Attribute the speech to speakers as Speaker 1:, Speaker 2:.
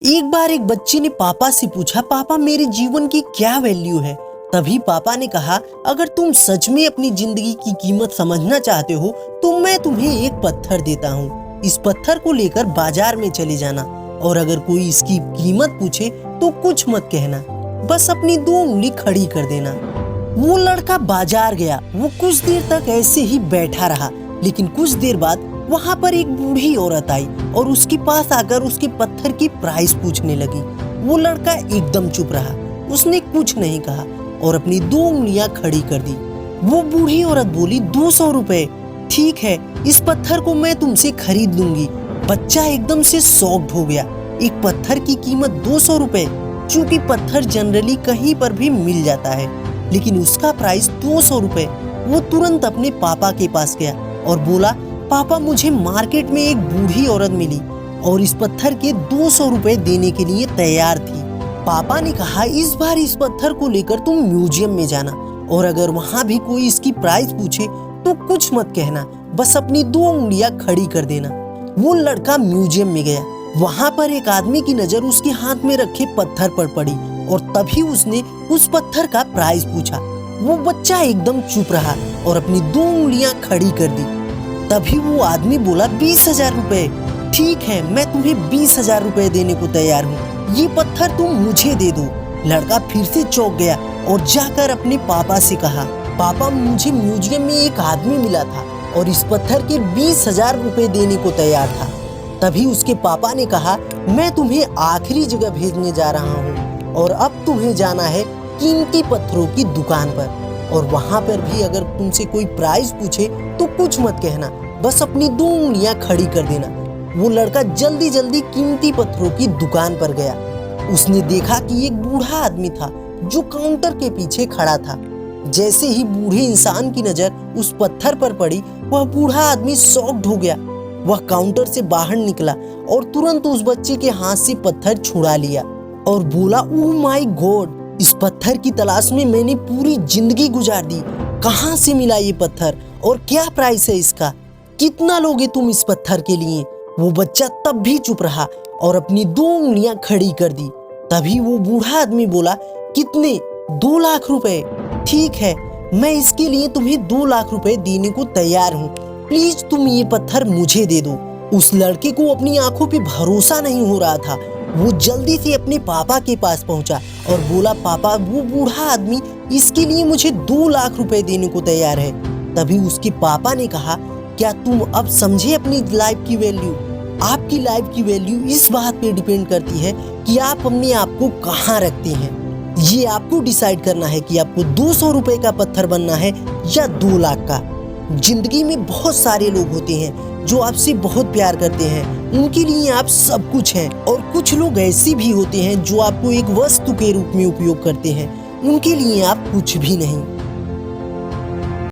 Speaker 1: एक बार एक बच्चे ने पापा से पूछा, पापा मेरे जीवन की क्या वैल्यू है। तभी पापा ने कहा, अगर तुम सच में अपनी जिंदगी की कीमत समझना चाहते हो तो मैं तुम्हें एक पत्थर देता हूँ। इस पत्थर को लेकर बाजार में चले जाना और अगर कोई इसकी कीमत पूछे तो कुछ मत कहना, बस अपनी 2 उंगली खड़ी कर देना। वो लड़का बाजार गया। वो कुछ देर तक ऐसे ही बैठा रहा, लेकिन कुछ देर बाद वहाँ पर एक बूढ़ी औरत आई और उसके पास आकर उसके पत्थर की प्राइस पूछने लगी। वो लड़का एकदम चुप रहा, उसने कुछ नहीं कहा और अपनी 2 उंगलियां खड़ी कर दी। वो बूढ़ी औरत बोली, 200 रुपए। ठीक है, इस पत्थर को मैं तुमसे खरीद लूंगी। बच्चा एकदम से शॉक्ड हो गया। एक पत्थर की कीमत 200 रुपए। चूंकि पत्थर जनरली कहीं पर भी मिल जाता है, लेकिन उसका प्राइस 200 रुपए। वो तुरंत अपने पापा के पास गया और बोला, पापा मुझे मार्केट में एक बूढ़ी औरत मिली और इस पत्थर के 200 रुपए देने के लिए तैयार थी। पापा ने कहा, इस बार इस पत्थर को लेकर तुम म्यूजियम में जाना और अगर वहाँ भी कोई इसकी प्राइस पूछे तो कुछ मत कहना, बस अपनी 2 उंगलियां खड़ी कर देना। वो लड़का म्यूजियम में गया। वहाँ पर एक आदमी की नजर उसके हाथ में रखे पत्थर पर पड़ी और तभी उसने उस पत्थर का प्राइस पूछा। वो बच्चा एकदम चुप रहा और अपनी 2 उंगलियां खड़ी कर दी। तभी वो आदमी बोला, 20,000 रुपए। ठीक है, मैं तुम्हें 20,000 रुपए देने को तैयार हूँ। ये पत्थर तुम मुझे दे दो। लड़का फिर से चौंक गया और जाकर अपने पापा से कहा, पापा मुझे म्यूजियम में एक आदमी मिला था और इस पत्थर के 20,000 रुपए देने को तैयार था। तभी उसके पापा ने कहा, मैं तुम्हें आखिरी जगह भेजने जा रहा हूँ और अब तुम्हें जाना है कीमती पत्थरों की दुकान पर और वहाँ पर भी अगर तुमसे कोई प्राइस पूछे तो कुछ मत कहना, बस अपनी 2 उंगलियां खड़ी कर देना। वो लड़का जल्दी जल्दी कीमती पत्थरों की दुकान पर गया। उसने देखा कि एक बूढ़ा आदमी था जो काउंटर के पीछे खड़ा था। जैसे ही बूढ़े इंसान की नजर उस पत्थर पर पड़ी, वह बूढ़ा आदमी शॉक्ड हो गया। वह काउंटर से बाहर निकला और तुरंत उस बच्चे के हाथ से पत्थर छुड़ा लिया और बोला, ओह माय गॉड, इस पत्थर की तलाश में मैंने पूरी जिंदगी गुजार दी। कहाँ से मिला ये पत्थर और क्या प्राइस है इसका? कितना लोगे तुम इस पत्थर के लिए? वो बच्चा तब भी चुप रहा और अपनी 2 उंगलियां खड़ी कर दी। तभी वो बूढ़ा आदमी बोला, कितने? 2 लाख रुपए। ठीक है, मैं इसके लिए तुम्हें 2 लाख रुपए देने को तैयार हूँ। प्लीज तुम ये पत्थर मुझे दे दो। उस लड़के को अपनी आंखों पे भरोसा नहीं हो रहा था। वो जल्दी से अपने पापा के पास पहुंचा और बोला, पापा वो बूढ़ा आदमी इसके लिए मुझे 2 लाख रुपए देने को तैयार है। तभी उसके पापा ने कहा, क्या तुम अब समझे अपनी लाइफ की वैल्यू? आपकी लाइफ की वैल्यू इस बात पे डिपेंड करती है कि आप अपने आप को कहाँ रखते हैं। ये आपको डिसाइड करना है कि आपको 200 रुपए का पत्थर बनना है या 2 लाख का। जिंदगी में बहुत सारे लोग होते हैं जो आपसे बहुत प्यार करते हैं, उनके लिए आप सब कुछ हैं, और कुछ लोग ऐसे भी होते हैं जो आपको एक वस्तु के रूप में उपयोग करते हैं, उनके लिए आप कुछ भी नहीं।